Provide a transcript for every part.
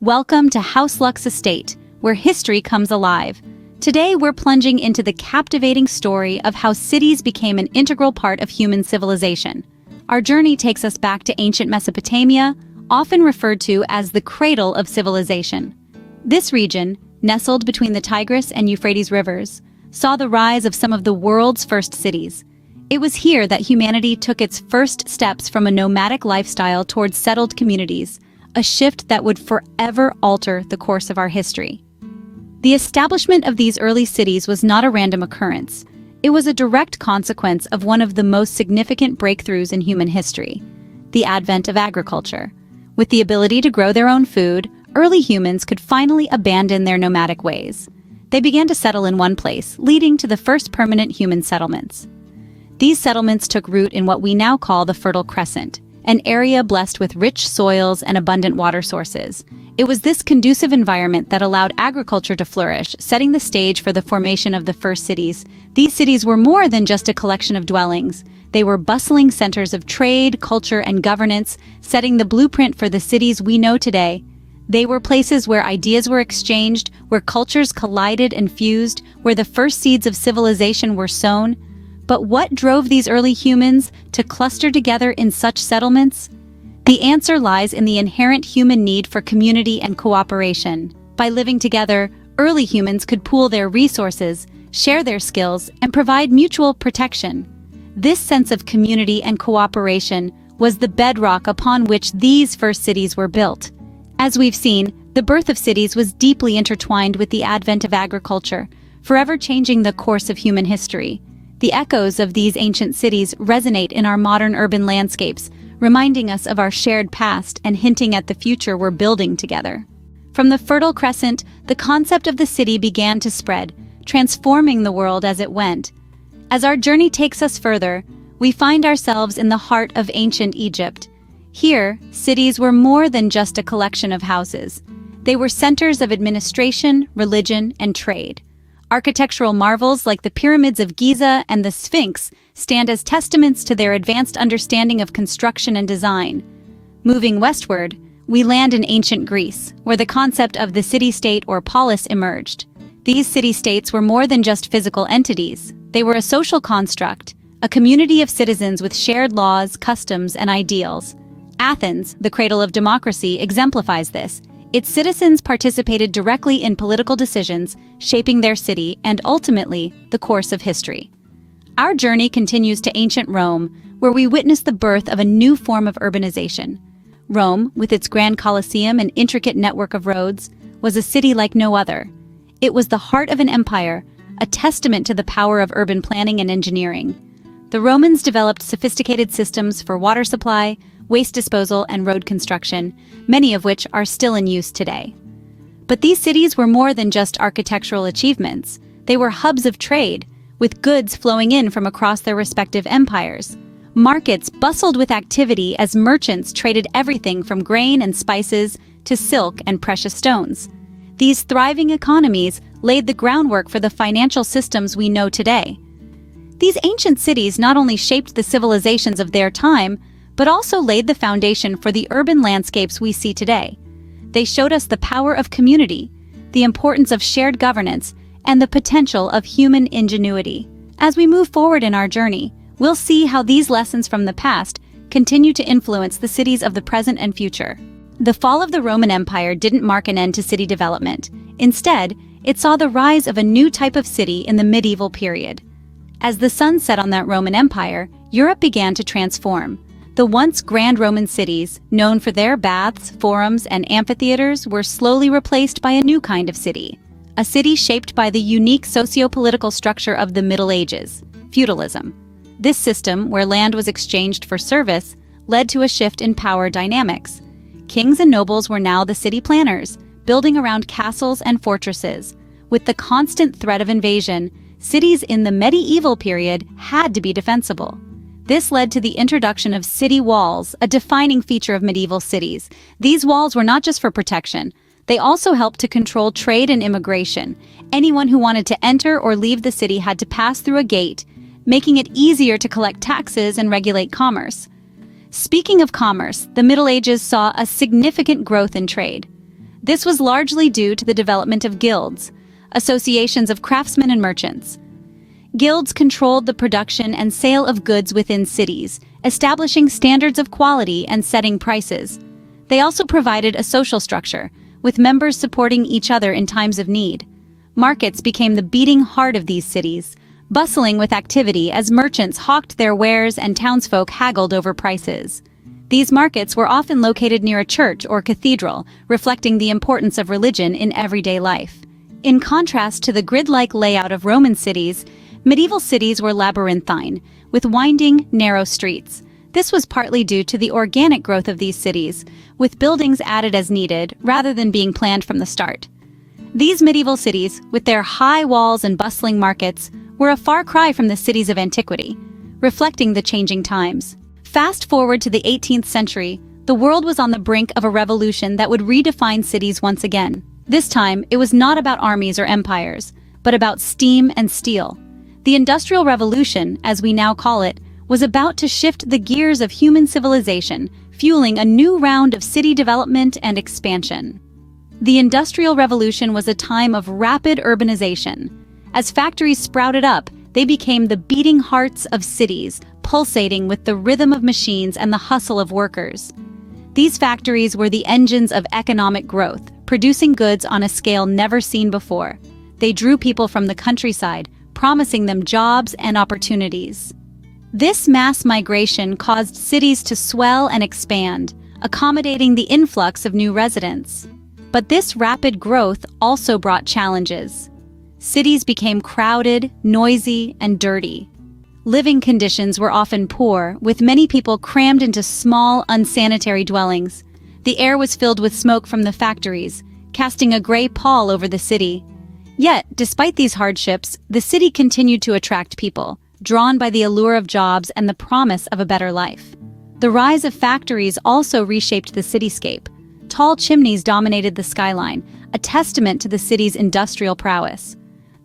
Welcome to House Lux Estate, where history comes alive. Today we're plunging into the captivating story of how cities became an integral part of human civilization. Our journey takes us back to ancient Mesopotamia, often referred to as the cradle of civilization. This region, nestled between the Tigris and Euphrates rivers, saw the rise of some of the world's first cities. It was here that humanity took its first steps from a nomadic lifestyle towards settled communities, a shift that would forever alter the course of our history. The establishment of these early cities was not a random occurrence. It was a direct consequence of one of the most significant breakthroughs in human history, the advent of agriculture. With the ability to grow their own food, early humans could finally abandon their nomadic ways. They began to settle in one place, leading to the first permanent human settlements. These settlements took root in what we now call the Fertile Crescent, an area blessed with rich soils and abundant water sources. It was this conducive environment that allowed agriculture to flourish, setting the stage for the formation of the first cities. These cities were more than just a collection of dwellings. They were bustling centers of trade, culture, and governance, setting the blueprint for the cities we know today. They were places where ideas were exchanged, where cultures collided and fused, where the first seeds of civilization were sown. But what drove these early humans to cluster together in such settlements? The answer lies in the inherent human need for community and cooperation. By living together, early humans could pool their resources, share their skills, and provide mutual protection. This sense of community and cooperation was the bedrock upon which these first cities were built. As we've seen, the birth of cities was deeply intertwined with the advent of agriculture, forever changing the course of human history. The echoes of these ancient cities resonate in our modern urban landscapes, reminding us of our shared past and hinting at the future we're building together. From the Fertile Crescent, the concept of the city began to spread, transforming the world as it went. As our journey takes us further, we find ourselves in the heart of ancient Egypt. Here, cities were more than just a collection of houses. They were centers of administration, religion, and trade. Architectural marvels like the pyramids of Giza and the Sphinx stand as testaments to their advanced understanding of construction and design. Moving westward, we land in ancient Greece, where the concept of the city-state or polis emerged. These city-states were more than just physical entities. They were a social construct, a community of citizens with shared laws, customs, and ideals. Athens, the cradle of democracy, exemplifies this. Its citizens participated directly in political decisions, shaping their city and ultimately the course of history. Our journey continues to ancient Rome, where we witness the birth of a new form of urbanization. Rome, with its grand Colosseum and intricate network of roads, was a city like no other. It was the heart of an empire, a testament to the power of urban planning and engineering. The Romans developed sophisticated systems for water supply, waste disposal, and road construction, many of which are still in use today. But these cities were more than just architectural achievements. They were hubs of trade, with goods flowing in from across their respective empires. Markets bustled with activity as merchants traded everything from grain and spices to silk and precious stones. These thriving economies laid the groundwork for the financial systems we know today. These ancient cities not only shaped the civilizations of their time, but also laid the foundation for the urban landscapes we see today. They showed us the power of community, the importance of shared governance, and the potential of human ingenuity. As we move forward in our journey, we'll see how these lessons from the past continue to influence the cities of the present and future. The fall of the Roman Empire didn't mark an end to city development. Instead, it saw the rise of a new type of city in the medieval period. As the sun set on that Roman Empire, Europe began to transform. The once grand Roman cities, known for their baths, forums, and amphitheaters, were slowly replaced by a new kind of city. A city shaped by the unique socio-political structure of the Middle Ages, feudalism. This system, where land was exchanged for service, led to a shift in power dynamics. Kings and nobles were now the city planners, building around castles and fortresses. With the constant threat of invasion, cities in the medieval period had to be defensible. This led to the introduction of city walls, a defining feature of medieval cities. These walls were not just for protection. They also helped to control trade and immigration. Anyone who wanted to enter or leave the city had to pass through a gate, making it easier to collect taxes and regulate commerce. Speaking of commerce, the Middle Ages saw a significant growth in trade. This was largely due to the development of guilds, associations of craftsmen and merchants. Guilds controlled the production and sale of goods within cities, establishing standards of quality and setting prices. They also provided a social structure, with members supporting each other in times of need. Markets became the beating heart of these cities, bustling with activity as merchants hawked their wares and townsfolk haggled over prices. These markets were often located near a church or cathedral, reflecting the importance of religion in everyday life. In contrast to the grid-like layout of Roman cities, medieval cities were labyrinthine, with winding, narrow streets. This was partly due to the organic growth of these cities, with buildings added as needed rather than being planned from the start. These medieval cities, with their high walls and bustling markets, were a far cry from the cities of antiquity, reflecting the changing times. Fast forward to the 18th century, the world was on the brink of a revolution that would redefine cities once again. This time, it was not about armies or empires, but about steam and steel. The Industrial Revolution, as we now call it, was about to shift the gears of human civilization, fueling a new round of city development and expansion. The Industrial Revolution was a time of rapid urbanization. As factories sprouted up, they became the beating hearts of cities, pulsating with the rhythm of machines and the hustle of workers. These factories were the engines of economic growth, producing goods on a scale never seen before. They drew people from the countryside, promising them jobs and opportunities. This mass migration caused cities to swell and expand, accommodating the influx of new residents. But this rapid growth also brought challenges. Cities became crowded, noisy, and dirty. Living conditions were often poor, with many people crammed into small, unsanitary dwellings. The air was filled with smoke from the factories, casting a gray pall over the city. Yet, despite these hardships, the city continued to attract people, drawn by the allure of jobs and the promise of a better life. The rise of factories also reshaped the cityscape. Tall chimneys dominated the skyline, a testament to the city's industrial prowess.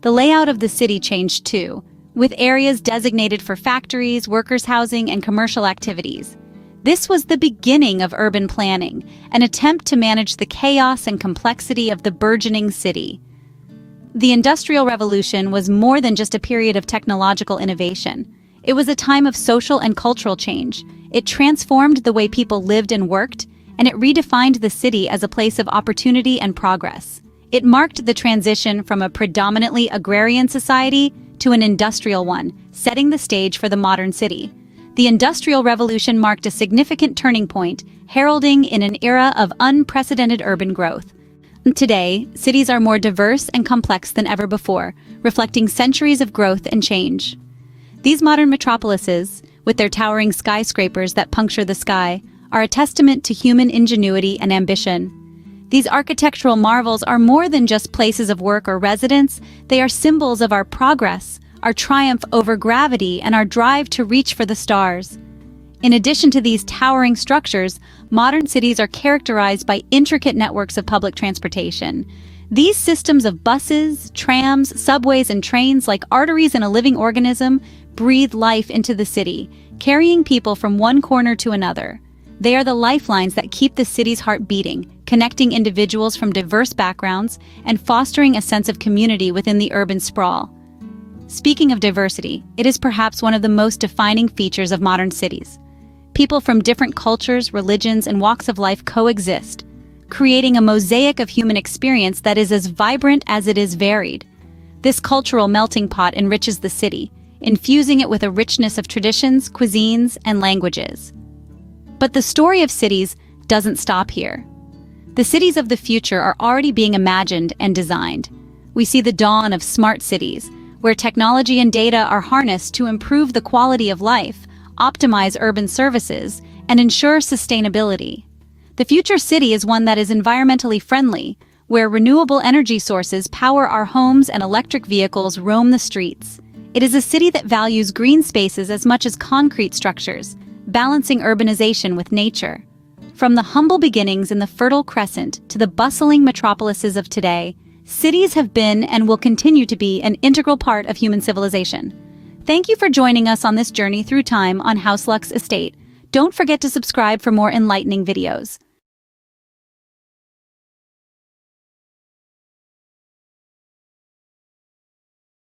The layout of the city changed too, with areas designated for factories, workers' housing, and commercial activities. This was the beginning of urban planning, an attempt to manage the chaos and complexity of the burgeoning city. The Industrial Revolution was more than just a period of technological innovation. It was a time of social and cultural change. It transformed the way people lived and worked, and it redefined the city as a place of opportunity and progress. It marked the transition from a predominantly agrarian society to an industrial one, setting the stage for the modern city. The Industrial Revolution marked a significant turning point, heralding in an era of unprecedented urban growth. Today, cities are more diverse and complex than ever before, reflecting centuries of growth and change. These modern metropolises, with their towering skyscrapers that puncture the sky, are a testament to human ingenuity and ambition. These architectural marvels are more than just places of work or residence. They are symbols of our progress, our triumph over gravity, and our drive to reach for the stars. In addition to these towering structures, modern cities are characterized by intricate networks of public transportation. These systems of buses, trams, subways, and trains, like arteries in a living organism, breathe life into the city, carrying people from one corner to another. They are the lifelines that keep the city's heart beating, connecting individuals from diverse backgrounds and fostering a sense of community within the urban sprawl. Speaking of diversity, it is perhaps one of the most defining features of modern cities. People from different cultures, religions, and walks of life coexist, creating a mosaic of human experience that is as vibrant as it is varied. This cultural melting pot enriches the city, infusing it with a richness of traditions, cuisines, and languages. But the story of cities doesn't stop here. The cities of the future are already being imagined and designed. We see the dawn of smart cities, where technology and data are harnessed to improve the quality of life, optimize urban services, and ensure sustainability. The future city is one that is environmentally friendly, where renewable energy sources power our homes and electric vehicles roam the streets. It is a city that values green spaces as much as concrete structures, balancing urbanization with nature. From the humble beginnings in the Fertile Crescent to the bustling metropolises of today, cities have been and will continue to be an integral part of human civilization. Thank you for joining us on this journey through time on House Lux Estate. Don't forget to subscribe for more enlightening videos.